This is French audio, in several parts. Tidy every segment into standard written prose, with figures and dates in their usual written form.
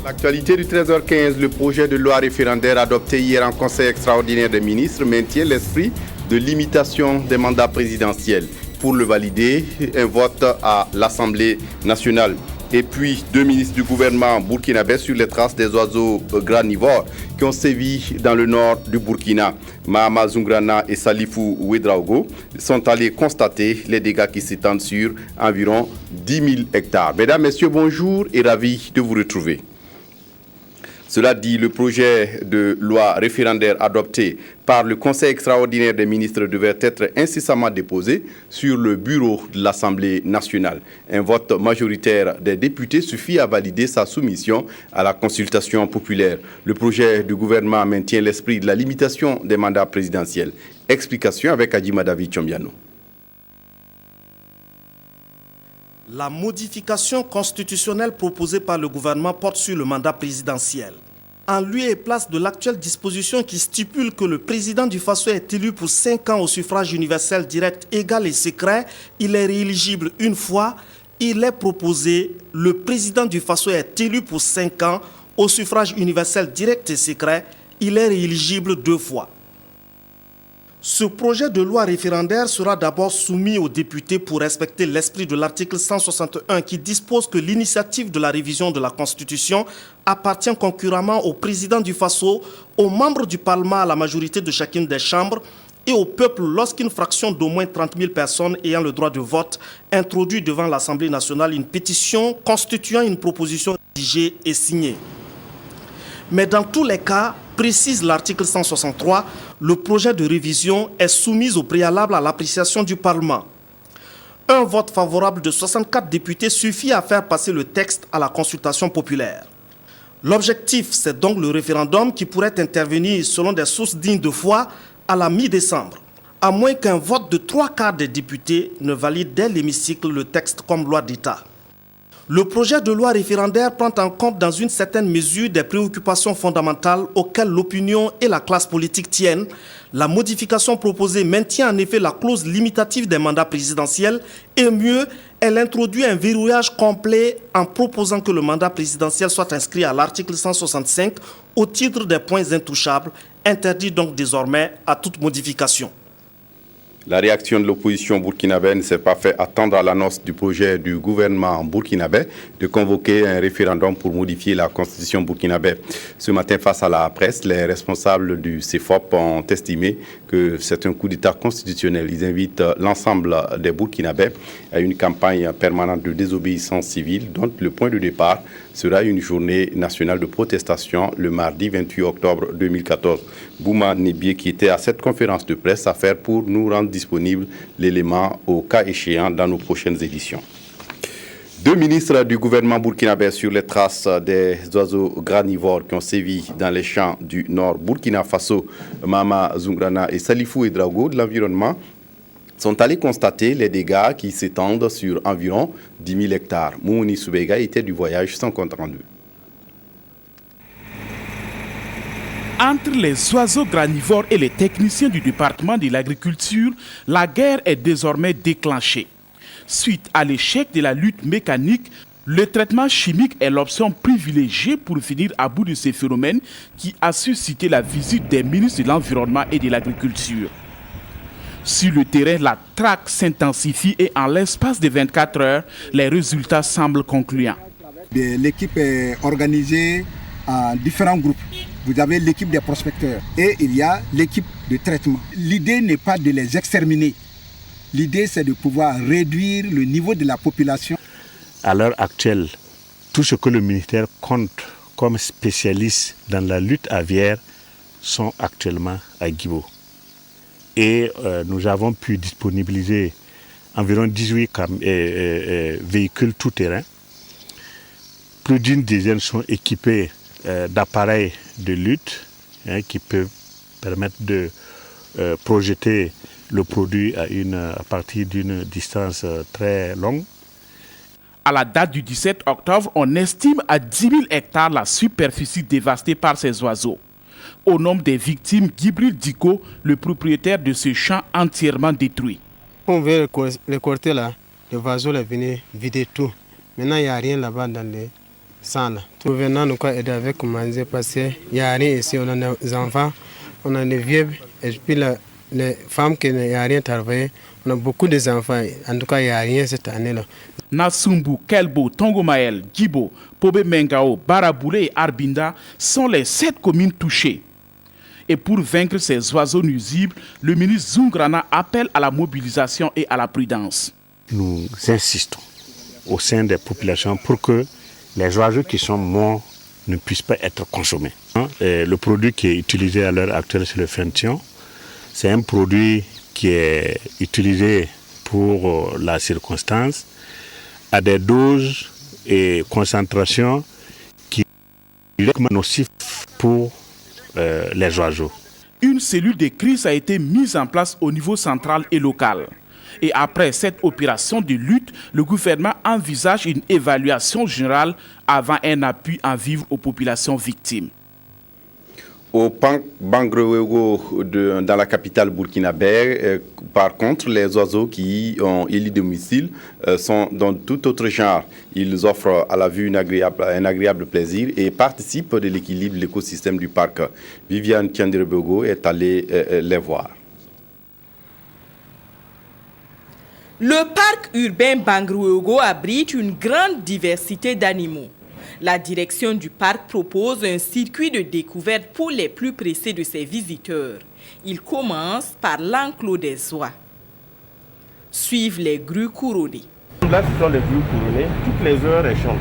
L'actualité du 13h15, le projet de loi référendaire adopté hier en Conseil extraordinaire des ministres maintient l'esprit de limitation des mandats présidentiels. Pour le valider, un vote à l'Assemblée nationale. Et puis, 2 ministres du gouvernement burkinabé sur les traces des oiseaux granivores qui ont sévi dans le nord du Burkina. Mahama Zungrana et Salifou Ouedraogo sont allés constater les dégâts qui s'étendent sur environ 10 000 hectares. Mesdames, Messieurs, bonjour et ravi de vous retrouver. Cela dit, le projet de loi référendaire adopté par le Conseil extraordinaire des ministres devait être incessamment déposé sur le bureau de l'Assemblée nationale. Un vote majoritaire des députés suffit à valider sa soumission à la consultation populaire. Le projet du gouvernement maintient l'esprit de la limitation des mandats présidentiels. Explication avec Adjima David Chombiano. La modification constitutionnelle proposée par le gouvernement porte sur le mandat présidentiel. En lieu et place de l'actuelle disposition qui stipule que le président du Faso est élu pour 5 ans au suffrage universel direct, égal et secret, il est rééligible une fois. Il est proposé, le président du Faso est élu pour 5 ans au suffrage universel direct et secret, il est rééligible 2 fois. Ce projet de loi référendaire sera d'abord soumis aux députés pour respecter l'esprit de l'article 161 qui dispose que l'initiative de la révision de la Constitution appartient concurremment au président du Faso, aux membres du Parlement à la majorité de chacune des chambres et au peuple lorsqu'une fraction d'au moins 30 000 personnes ayant le droit de vote introduit devant l'Assemblée nationale une pétition constituant une proposition rédigée et signée. Mais dans tous les cas, précise l'article 163, le projet de révision est soumis au préalable à l'appréciation du Parlement. Un vote favorable de 64 députés suffit à faire passer le texte à la consultation populaire. L'objectif, c'est donc le référendum qui pourrait intervenir selon des sources dignes de foi à la mi-décembre, à moins qu'un vote de 3/4 des députés ne valide dès l'hémicycle le texte comme loi d'État. Le projet de loi référendaire prend en compte dans une certaine mesure des préoccupations fondamentales auxquelles l'opinion et la classe politique tiennent. La modification proposée maintient en effet la clause limitative des mandats présidentiels et mieux, elle introduit un verrouillage complet en proposant que le mandat présidentiel soit inscrit à l'article 165 au titre des points intouchables, interdit donc désormais à toute modification. La réaction de l'opposition burkinabé ne s'est pas fait attendre à l'annonce du projet du gouvernement burkinabé de convoquer un référendum pour modifier la constitution burkinabé. Ce matin, face à la presse, les responsables du CEFOP ont estimé que c'est un coup d'État constitutionnel. Ils invitent l'ensemble des Burkinabés à une campagne permanente de désobéissance civile dont le point de départ sera une journée nationale de protestation le mardi 28 octobre 2014. Bouma Nebié, qui était à cette conférence de presse, a fait pour nous rendre disponible l'élément au cas échéant dans nos prochaines éditions. 2 ministres du gouvernement burkinabé sur les traces des oiseaux granivores qui ont sévi dans les champs du nord Burkina Faso, Mahama Zungrana et Salifou Ouedraogo de l'environnement, sont allés constater les dégâts qui s'étendent sur environ 10 000 hectares. Moumouni Soubega était du voyage sans compte rendu. Entre les oiseaux granivores et les techniciens du département de l'agriculture, la guerre est désormais déclenchée. Suite à l'échec de la lutte mécanique, le traitement chimique est l'option privilégiée pour venir à bout de ces phénomènes qui a suscité la visite des ministres de l'Environnement et de l'Agriculture. Sur le terrain, la traque s'intensifie et en l'espace de 24 heures, les résultats semblent concluants. L'équipe est organisée en différents groupes. Vous avez l'équipe des prospecteurs et il y a l'équipe de traitement. L'idée n'est pas de les exterminer. L'idée, c'est de pouvoir réduire le niveau de la population. À l'heure actuelle, tout ce que le ministère compte comme spécialistes dans la lutte aviaire sont actuellement à Guibo. Et nous avons pu disponibiliser environ 18 véhicules tout-terrain. Plus d'une dizaine sont équipés d'appareils de lutte qui peuvent permettre de projeter le produit à partir d'une distance très longue. À la date du 17 octobre, on estime à 10 000 hectares la superficie dévastée par ces oiseaux. Au nombre des victimes, Gibril Diko, le propriétaire de ce champ entièrement détruit. On veut récolter là, les oiseaux sont venus vider tout. Maintenant, il n'y a rien là-bas dans les sans là. Le gouvernement nous a aidé avec manger parce qu'il n'y a rien ici, on a des enfants, on a des vieux, et puis les femmes qui n'ont rien travaillé, on a beaucoup d'enfants, en tout cas il n'y a rien cette année-là. Nassumbu, Kelbo, Tongomael, Djibo, Pobe Mengao, Baraboulé et Arbinda sont les 7 communes touchées. Et pour vaincre ces oiseaux nuisibles, le ministre Zoungrana appelle à la mobilisation et à la prudence. Nous insistons au sein des populations pour que les oiseaux qui sont morts ne puissent pas être consommés. Le produit qui est utilisé à l'heure actuelle, c'est le Fenthion. C'est un produit qui est utilisé pour la circonstance à des doses et concentrations qui sont nocifs pour les oiseaux. Une cellule de crise a été mise en place au niveau central et local. Et après cette opération de lutte, le gouvernement envisage une évaluation générale avant un appui en vivre aux populations victimes. Au Bangrewego, dans la capitale burkinabé, par contre, les oiseaux qui ont élu domicile sont dans tout autre genre. Ils offrent à la vue un agréable plaisir et participent de l'équilibre de l'écosystème du parc. Viviane Tiandirebego est allée les voir. Le parc urbain Bangrewego abrite une grande diversité d'animaux. La direction du parc propose un circuit de découverte pour les plus pressés de ses visiteurs. Il commence par l'enclos des oies. Suivent les grues couronnées. Là, ce sont les grues couronnées. Toutes les heures, elles chantent.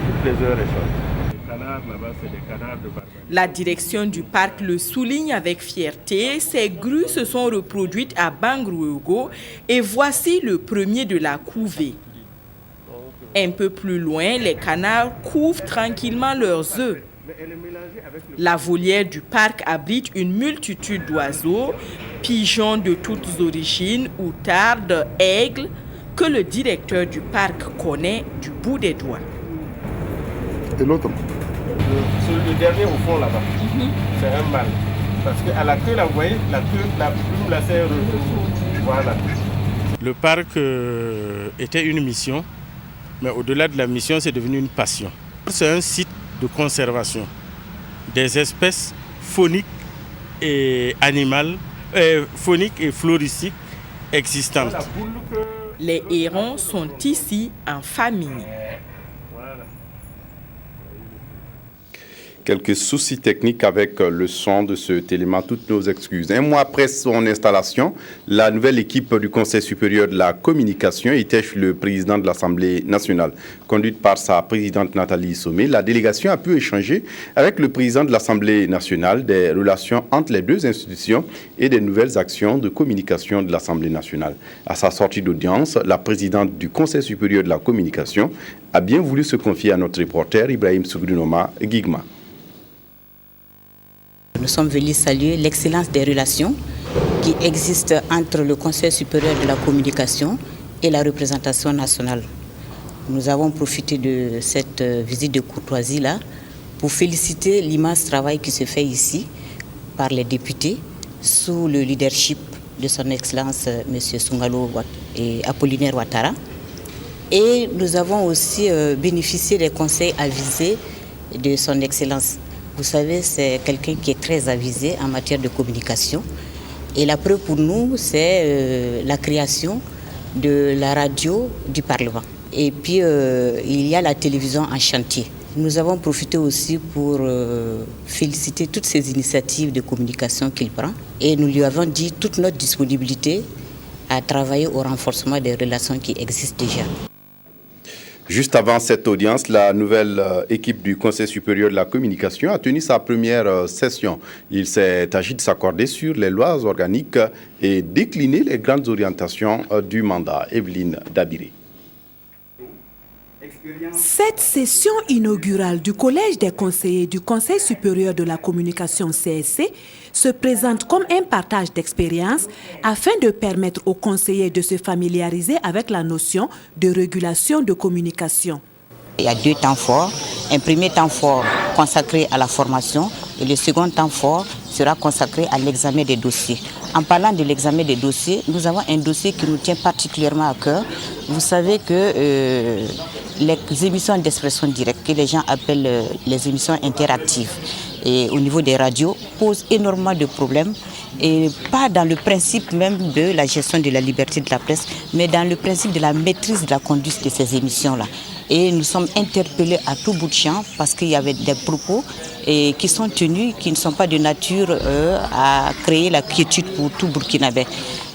Toutes les heures, elles chantent. Les canards, là-bas, c'est des canards de Barbarie. La direction du parc le souligne avec fierté. Ces grues se sont reproduites à Bangrewego et voici le premier de la couvée. Un peu plus loin, les canards couvent tranquillement leurs œufs. La volière du parc abrite une multitude d'oiseaux, pigeons de toutes origines, outardes, aigles, que le directeur du parc connaît du bout des doigts. Et l'autre, le dernier au fond là-bas, c'est un mâle. Parce qu'à la queue, là, vous voyez, la plume, là, c'est voilà. Le parc était une mission. Mais au-delà de la mission, c'est devenu une passion. C'est un site de conservation des espèces fauniques et animales, fauniques et floristiques existantes. Les hérons sont ici en famille. Quelques soucis techniques avec le son de cet élément, toutes nos excuses. Un mois après son installation, la nouvelle équipe du Conseil supérieur de la communication était chez le président de l'Assemblée nationale. Conduite par sa présidente Nathalie Somé, la délégation a pu échanger avec le président de l'Assemblée nationale des relations entre les deux institutions et des nouvelles actions de communication de l'Assemblée nationale. À sa sortie d'audience, la présidente du Conseil supérieur de la communication a bien voulu se confier à notre reporter Ibrahim Sougrunoma Guigma. Nous sommes venus saluer l'excellence des relations qui existent entre le Conseil supérieur de la communication et la représentation nationale. Nous avons profité de cette visite de courtoisie-là pour féliciter l'immense travail qui se fait ici par les députés sous le leadership de son Excellence M. Sungalo et Apollinaire Ouattara. Et nous avons aussi bénéficié des conseils avisés de son Excellence. Vous savez, c'est quelqu'un qui est très avisé en matière de communication. Et la preuve pour nous, c'est la création de la radio du Parlement. Et puis, il y a la télévision en chantier. Nous avons profité aussi pour féliciter toutes ces initiatives de communication qu'il prend. Et nous lui avons dit toute notre disponibilité à travailler au renforcement des relations qui existent déjà. Juste avant cette audience, la nouvelle équipe du Conseil supérieur de la communication a tenu sa première session. Il s'est agi de s'accorder sur les lois organiques et décliner les grandes orientations du mandat. Evelyne Dabiré. Cette session inaugurale du Collège des conseillers du Conseil supérieur de la communication CSC se présente comme un partage d'expérience afin de permettre aux conseillers de se familiariser avec la notion de régulation de communication. Il y a 2 temps forts. Un premier temps fort consacré à la formation et le second temps fort sera consacré à l'examen des dossiers. En parlant de l'examen des dossiers, nous avons un dossier qui nous tient particulièrement à cœur. Vous savez que les émissions d'expression directe, que les gens appellent les émissions interactives, et au niveau des radios, posent énormément de problèmes, et pas dans le principe même de la gestion de la liberté de la presse, mais dans le principe de la maîtrise de la conduite de ces émissions-là. Et nous sommes interpellés à tout bout de champ parce qu'il y avait des propos qui sont tenus, qui ne sont pas de nature à créer la quiétude pour tout Burkinabé.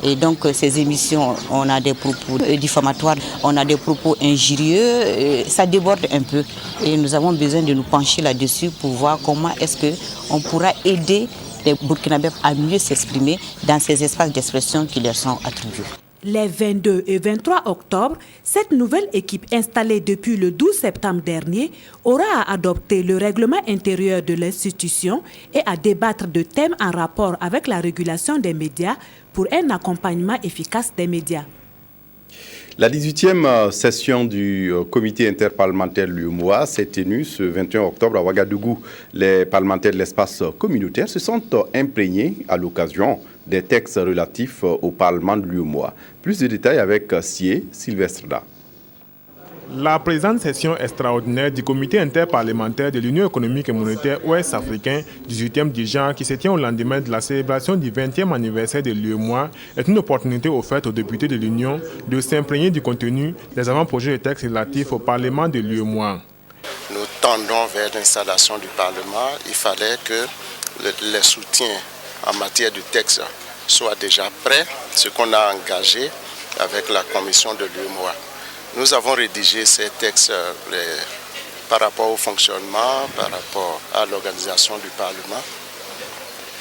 Et donc ces émissions, on a des propos diffamatoires, on a des propos injurieux, ça déborde un peu. Et nous avons besoin de nous pencher là-dessus pour voir comment est-ce qu'on pourra aider les Burkinabés à mieux s'exprimer dans ces espaces d'expression qui leur sont attribués. Les 22 et 23 octobre, cette nouvelle équipe installée depuis le 12 septembre dernier aura à adopter le règlement intérieur de l'institution et à débattre de thèmes en rapport avec la régulation des médias pour un accompagnement efficace des médias. La 18e session du comité interparlementaire l'UEMOA s'est tenue ce 21 octobre à Ouagadougou. Les parlementaires de l'espace communautaire se sont imprégnés à l'occasion des textes relatifs au Parlement de l'UEMOA. Plus de détails avec Sylvestre Da. La présente session extraordinaire du comité interparlementaire de l'Union économique et monétaire ouest-africain, 18e du genre, qui se tient au lendemain de la célébration du 20e anniversaire de l'UEMOA, est une opportunité offerte aux députés de l'Union de s'imprégner du contenu des avant-projets de textes relatifs au Parlement de l'UEMOA. Nous tendons vers l'installation du Parlement. Il fallait que les soutiens en matière de textes soient déjà prêts, ce qu'on a engagé avec la commission de l'UEMOA. Nous avons rédigé ces textes par rapport au fonctionnement, par rapport à l'organisation du Parlement.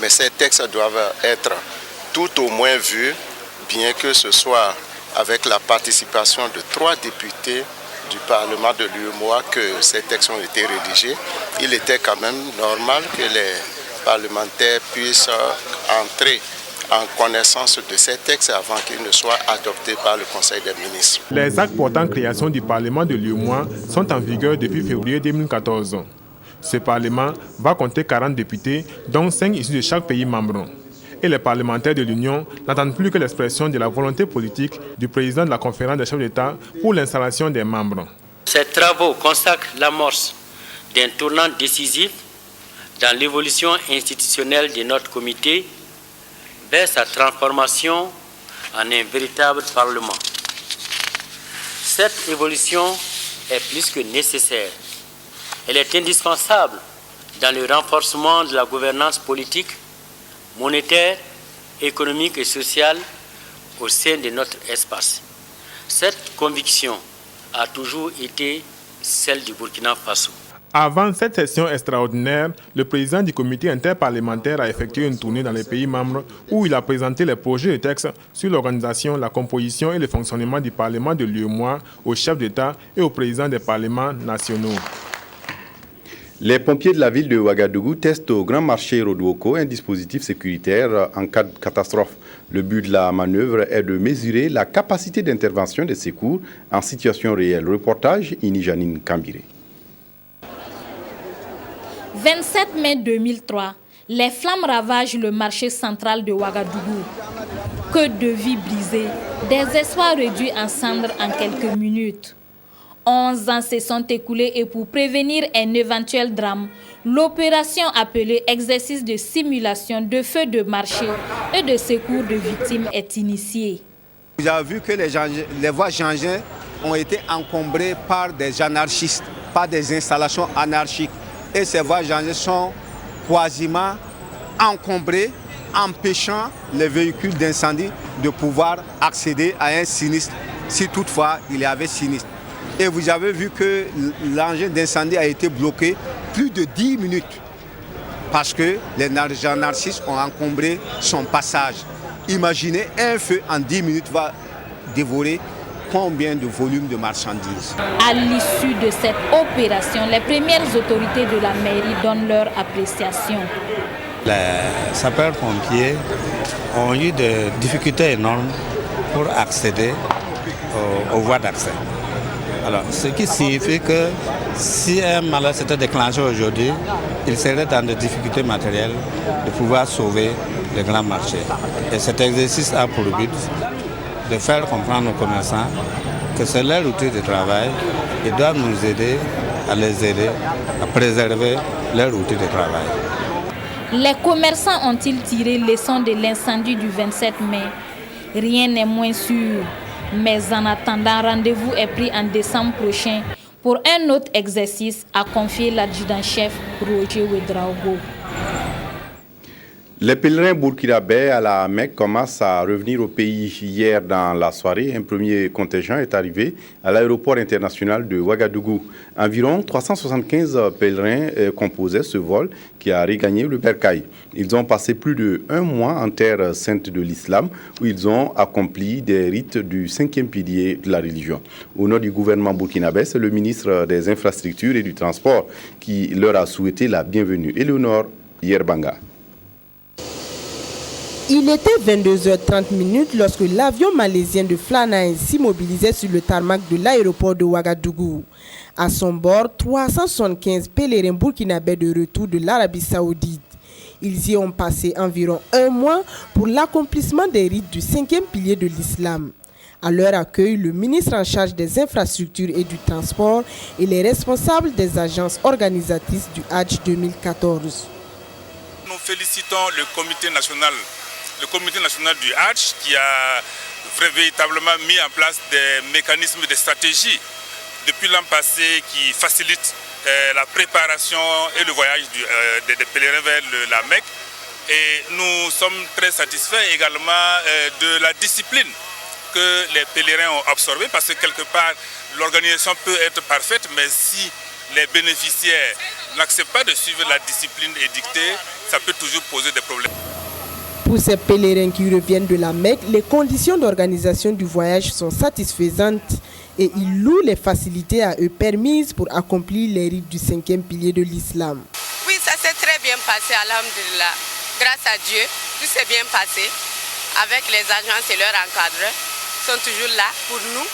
Mais ces textes doivent être tout au moins vus, bien que ce soit avec la participation de 3 députés du Parlement de l'UEMOA que ces textes ont été rédigés. Il était quand même normal que les parlementaires puissent entrer en connaissance de ces textes avant qu'ils ne soient adoptés par le Conseil des ministres. Les actes portant création du Parlement de l'UEMOA sont en vigueur depuis février 2014. Ce Parlement va compter 40 députés, dont 5 issus de chaque pays membre. Et les parlementaires de l'Union n'attendent plus que l'expression de la volonté politique du président de la conférence des chefs d'État pour l'installation des membres. Ces travaux consacrent l'amorce d'un tournant décisif dans l'évolution institutionnelle de notre comité vers sa transformation en un véritable Parlement. Cette évolution est plus que nécessaire. Elle est indispensable dans le renforcement de la gouvernance politique, monétaire, économique et sociale au sein de notre espace. Cette conviction a toujours été celle du Burkina Faso. Avant cette session extraordinaire, le président du comité interparlementaire a effectué une tournée dans les pays membres où il a présenté les projets de textes sur l'organisation, la composition et le fonctionnement du Parlement de l'UEMOA aux chefs d'État et aux présidents des parlements nationaux. Les pompiers de la ville de Ouagadougou testent au grand marché Rodouoko un dispositif sécuritaire en cas de catastrophe. Le but de la manœuvre est de mesurer la capacité d'intervention des secours en situation réelle. Reportage Inijanine Kambire. 27 mai 2003, les flammes ravagent le marché central de Ouagadougou. Que de vies brisées, des espoirs réduits en cendres en quelques minutes. 11 ans se sont écoulés et pour prévenir un éventuel drame, l'opération appelée exercice de simulation de feu de marché et de secours de victimes est initiée. Vous avez vu que les voies Jean-Jean ont été encombrées par des anarchistes, par des installations anarchiques. Et ces voies Jean-Jean sont quasiment encombrées, empêchant les véhicules d'incendie de pouvoir accéder à un sinistre, si toutefois il y avait sinistre. Et vous avez vu que l'engin d'incendie a été bloqué plus de 10 minutes parce que les anarchistes ont encombré son passage. Imaginez, un feu en 10 minutes va dévorer combien de volumes de marchandises. À l'issue de cette opération, les premières autorités de la mairie donnent leur appréciation. Les sapeurs-pompiers ont eu des difficultés énormes pour accéder aux voies d'accès. Alors, ce qui signifie que si un malheur s'était déclenché aujourd'hui, il serait dans des difficultés matérielles de pouvoir sauver les grands marchés. Et cet exercice a pour but de faire comprendre aux commerçants que c'est leur outil de travail et doivent nous aider à les aider à préserver leur outil de travail. Les commerçants ont-ils tiré leçon de l'incendie du 27 mai? Rien n'est moins sûr. Mais en attendant, rendez-vous est pris en décembre prochain pour un autre exercice, a confié l'adjudant-chef Roger Ouedraogo. Les pèlerins burkinabés à la Mecque commencent à revenir au pays. Hier dans la soirée, un premier contingent est arrivé à l'aéroport international de Ouagadougou. Environ 375 pèlerins composaient ce vol qui a regagné le Bercail. Ils ont passé plus d'1 mois en terre sainte de l'islam où ils ont accompli des rites du 5e pilier de la religion. Au nom du gouvernement burkinabé, c'est le ministre des Infrastructures et du Transport qui leur a souhaité la bienvenue. Éléonore Yerbanga. Il était 22h30 lorsque l'avion malaisien de Flynas s'immobilisait sur le tarmac de l'aéroport de Ouagadougou. À son bord, 375 pèlerins burkinabés de retour de l'Arabie Saoudite. Ils y ont passé environ 1 mois pour l'accomplissement des rites du 5e pilier de l'islam. À leur accueil, le ministre en charge des infrastructures et du transport et les responsables des agences organisatrices du Hajj 2014. Nous félicitons le comité national du Hajj qui a véritablement mis en place des mécanismes de stratégie depuis l'an passé qui facilitent la préparation et le voyage des pèlerins vers la Mecque. Et nous sommes très satisfaits également de la discipline que les pèlerins ont absorbée parce que quelque part l'organisation peut être parfaite, mais si les bénéficiaires n'acceptent pas de suivre la discipline édictée, ça peut toujours poser des problèmes. Pour ces pèlerins qui reviennent de la Mecque, les conditions d'organisation du voyage sont satisfaisantes et ils louent les facilités à eux permises pour accomplir les rites du 5e pilier de l'islam. Oui, ça s'est très bien passé, alhamdulillah. Grâce à Dieu, tout s'est bien passé. Avec les agences et leurs encadreurs, ils sont toujours là pour nous.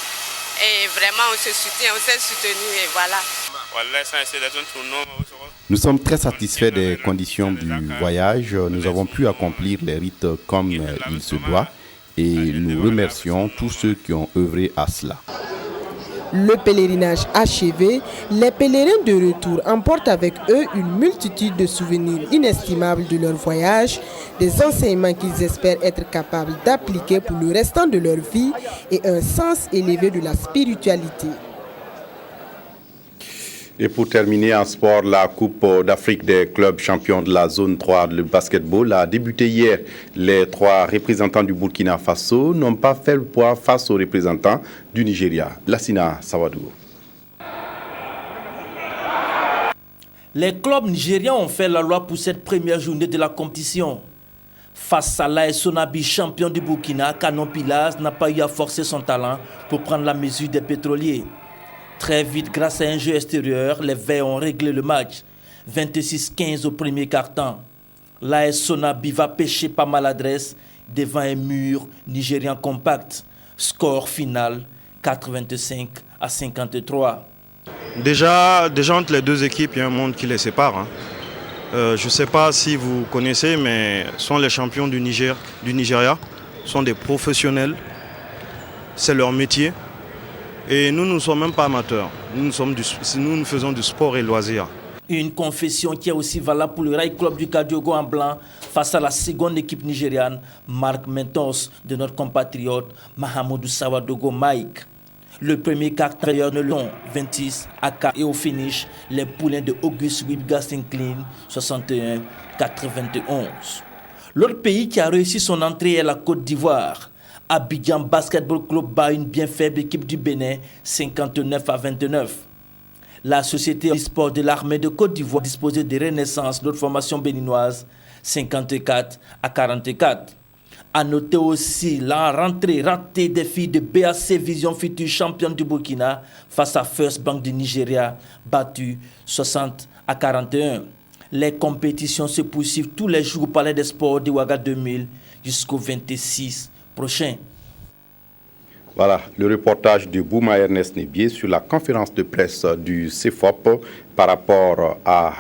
Et vraiment, on se soutient, on s'est soutenu et voilà. Nous sommes très satisfaits des conditions du voyage. Nous avons pu accomplir les rites comme il se doit et nous remercions tous ceux qui ont œuvré à cela. Le pèlerinage achevé, les pèlerins de retour emportent avec eux une multitude de souvenirs inestimables de leur voyage, des enseignements qu'ils espèrent être capables d'appliquer pour le restant de leur vie et un sens élevé de la spiritualité. Et pour terminer en sport, la Coupe d'Afrique des clubs champions de la zone 3 de basketball a débuté hier. Les 3 représentants du Burkina Faso n'ont pas fait le poids face aux représentants du Nigeria. Lassina Sawadou. Les clubs nigérians ont fait la loi pour cette première journée de la compétition. Face à l'AS Sonabi, champion du Burkina, Canon Pilas n'a pas eu à forcer son talent pour prendre la mesure des pétroliers. Très vite, grâce à un jeu extérieur, les Verts ont réglé le match. 26-15 au premier quart-temps. L'AS Sonabi va pêcher par maladresse devant un mur nigérian compact. Score final 85-53. Déjà entre les deux équipes, il y a un monde qui les sépare. Je ne sais pas si vous connaissez, mais sont les champions du Nigeria, sont des professionnels. C'est leur métier. Et nous ne sommes même pas amateurs. Nous faisons du sport et loisirs. Une confession qui est aussi valable pour le Rail Club du Kadiogo en blanc face à la seconde équipe nigériane, Marc Mentos, de notre compatriote Mahamoudou Sawadogo Mike. Le premier quart-temps ne long 26 à 4 et au finish, les poulains de Auguste Wibga s'inclinent 61-91. L'autre pays qui a réussi son entrée est la Côte d'Ivoire. Abidjan Basketball Club bat une bien faible équipe du Bénin, 59-29. La société e-sport de l'armée de Côte d'Ivoire disposait de Renaissance, notre formation béninoise, 54-44. A noter aussi la rentrée ratée des filles de BAC Vision Future championne du Burkina face à First Bank du Nigeria, battue 60-41. Les compétitions se poursuivent tous les jours au Palais des Sports de Ouagadougou 2000 jusqu'au 26 prochain. Voilà, le reportage de Bouma Ernest Nébier sur la conférence de presse du CEFOP par rapport à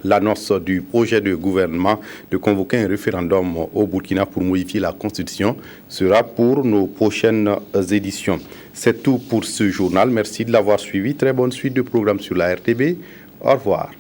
l'annonce du projet de gouvernement de convoquer un référendum au Burkina pour modifier la Constitution sera pour nos prochaines éditions. C'est tout pour ce journal. Merci de l'avoir suivi. Très bonne suite de programmes sur la RTB. Au revoir.